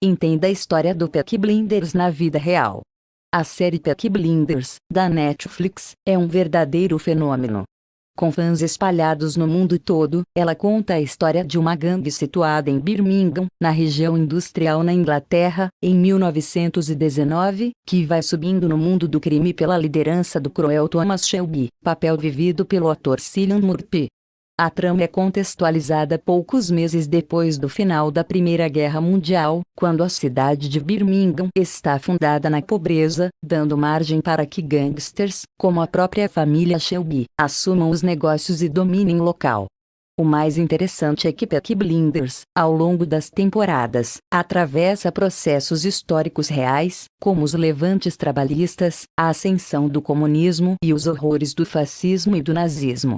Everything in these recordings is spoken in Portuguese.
Entenda a história do Peaky Blinders na vida real. A série Peaky Blinders, da Netflix, é um verdadeiro fenômeno. Com fãs espalhados no mundo todo, ela conta a história de uma gangue situada em Birmingham, na região industrial na Inglaterra, em 1919, que vai subindo no mundo do crime pela liderança do cruel Thomas Shelby, papel vivido pelo ator Cillian Murphy. A trama é contextualizada poucos meses depois do final da Primeira Guerra Mundial, quando a cidade de Birmingham está afundada na pobreza, dando margem para que gangsters, como a própria família Shelby, assumam os negócios e dominem o local. O mais interessante é que Peaky Blinders, ao longo das temporadas, atravessa processos históricos reais, como os levantes trabalhistas, a ascensão do comunismo e os horrores do fascismo e do nazismo.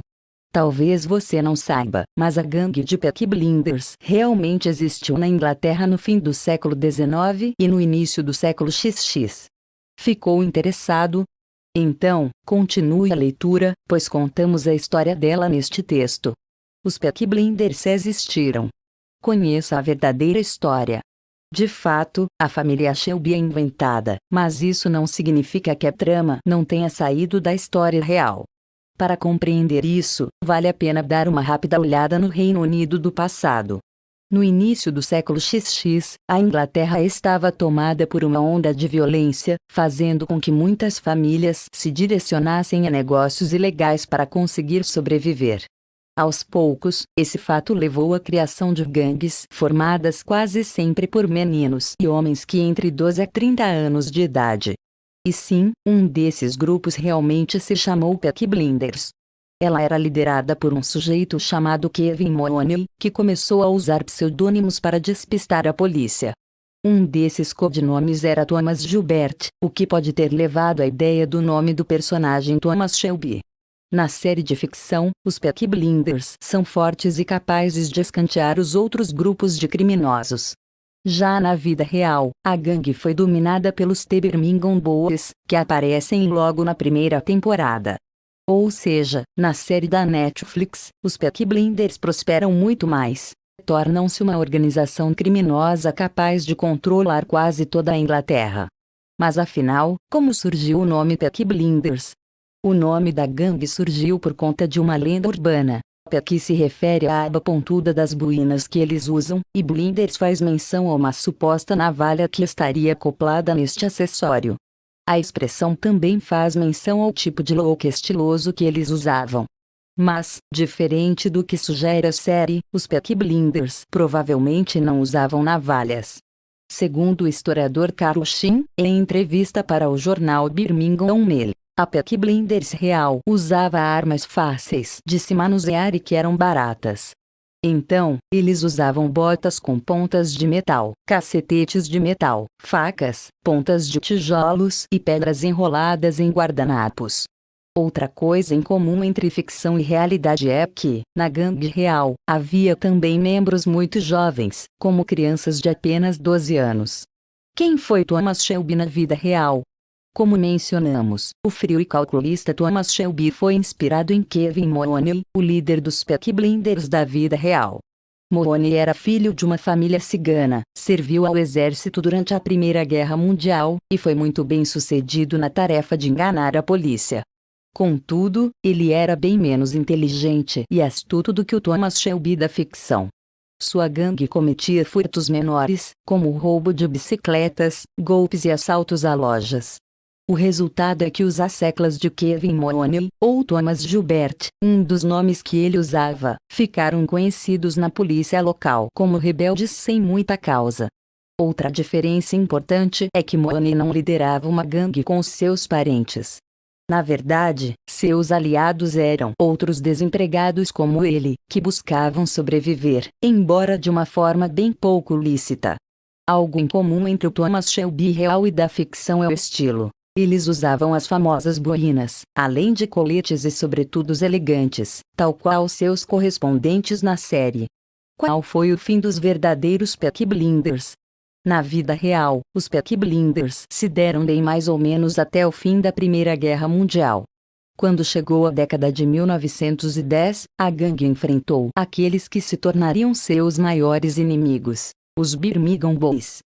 Talvez você não saiba, mas a gangue de Peaky Blinders realmente existiu na Inglaterra no fim do século XIX e no início do século XX. Ficou interessado? Então, continue a leitura, pois contamos a história dela neste texto. Os Peaky Blinders existiram. Conheça a verdadeira história. De fato, a família Shelby é inventada, mas isso não significa que a trama não tenha saído da história real. Para compreender isso, vale a pena dar uma rápida olhada no Reino Unido do passado. No início do século XX, a Inglaterra estava tomada por uma onda de violência, fazendo com que muitas famílias se direcionassem a negócios ilegais para conseguir sobreviver. Aos poucos, esse fato levou à criação de gangues formadas quase sempre por meninos e homens que entre 12 a 30 anos de idade. E sim, um desses grupos realmente se chamou Peaky Blinders. Ela era liderada por um sujeito chamado Kevin Mahoney, que começou a usar pseudônimos para despistar a polícia. Um desses codinomes era Thomas Gilbert, o que pode ter levado à ideia do nome do personagem Thomas Shelby. Na série de ficção, os Peaky Blinders são fortes e capazes de escantear os outros grupos de criminosos. Já na vida real, a gangue foi dominada pelos The Birmingham Boys, que aparecem logo na primeira temporada. Ou seja, na série da Netflix, os Peaky Blinders prosperam muito mais. Tornam-se uma organização criminosa capaz de controlar quase toda a Inglaterra. Mas afinal, como surgiu o nome Peaky Blinders? O nome da gangue surgiu por conta de uma lenda urbana. Peaky se refere à aba pontuda das boinas que eles usam, e Blinders faz menção a uma suposta navalha que estaria acoplada neste acessório. A expressão também faz menção ao tipo de look estiloso que eles usavam. Mas, diferente do que sugere a série, os Peaky Blinders provavelmente não usavam navalhas. Segundo o historiador Carl Sheen, em entrevista para o jornal Birmingham Mail, a Peaky Blinders real usava armas fáceis de se manusear e que eram baratas. Então, eles usavam botas com pontas de metal, cacetetes de metal, facas, pontas de tijolos e pedras enroladas em guardanapos. Outra coisa em comum entre ficção e realidade é que, na gangue real, havia também membros muito jovens, como crianças de apenas 12 anos. Quem foi Thomas Shelby na vida real? Como mencionamos, o frio e calculista Thomas Shelby foi inspirado em Kevin Mahoney, o líder dos Peaky Blinders da vida real. Mahoney era filho de uma família cigana, serviu ao exército durante a Primeira Guerra Mundial, e foi muito bem sucedido na tarefa de enganar a polícia. Contudo, ele era bem menos inteligente e astuto do que o Thomas Shelby da ficção. Sua gangue cometia furtos menores, como o roubo de bicicletas, golpes e assaltos a lojas. O resultado é que os asseclas de Kevin Mahoney, ou Thomas Gilbert, um dos nomes que ele usava, ficaram conhecidos na polícia local como rebeldes sem muita causa. Outra diferença importante é que Mahoney não liderava uma gangue com seus parentes. Na verdade, seus aliados eram outros desempregados como ele, que buscavam sobreviver, embora de uma forma bem pouco lícita. Algo em comum entre o Thomas Shelby real e da ficção é o estilo. Eles usavam as famosas boinas, além de coletes e sobretudos elegantes, tal qual seus correspondentes na série. Qual foi o fim dos verdadeiros Peaky Blinders? Na vida real, os Peaky Blinders se deram bem mais ou menos até o fim da Primeira Guerra Mundial. Quando chegou a década de 1910, a gangue enfrentou aqueles que se tornariam seus maiores inimigos, os Birmingham Boys.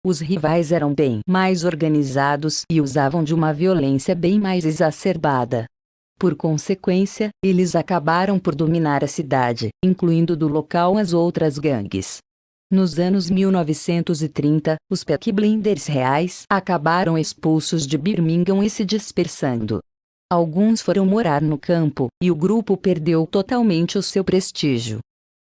Os rivais eram bem mais organizados e usavam de uma violência bem mais exacerbada. Por consequência, eles acabaram por dominar a cidade, incluindo do local as outras gangues. Nos anos 1930, os Peaky Blinders reais acabaram expulsos de Birmingham e se dispersando. Alguns foram morar no campo, e o grupo perdeu totalmente o seu prestígio.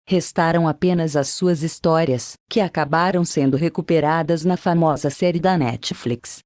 Restaram apenas as suas histórias, que acabaram sendo recuperadas na famosa série da Netflix.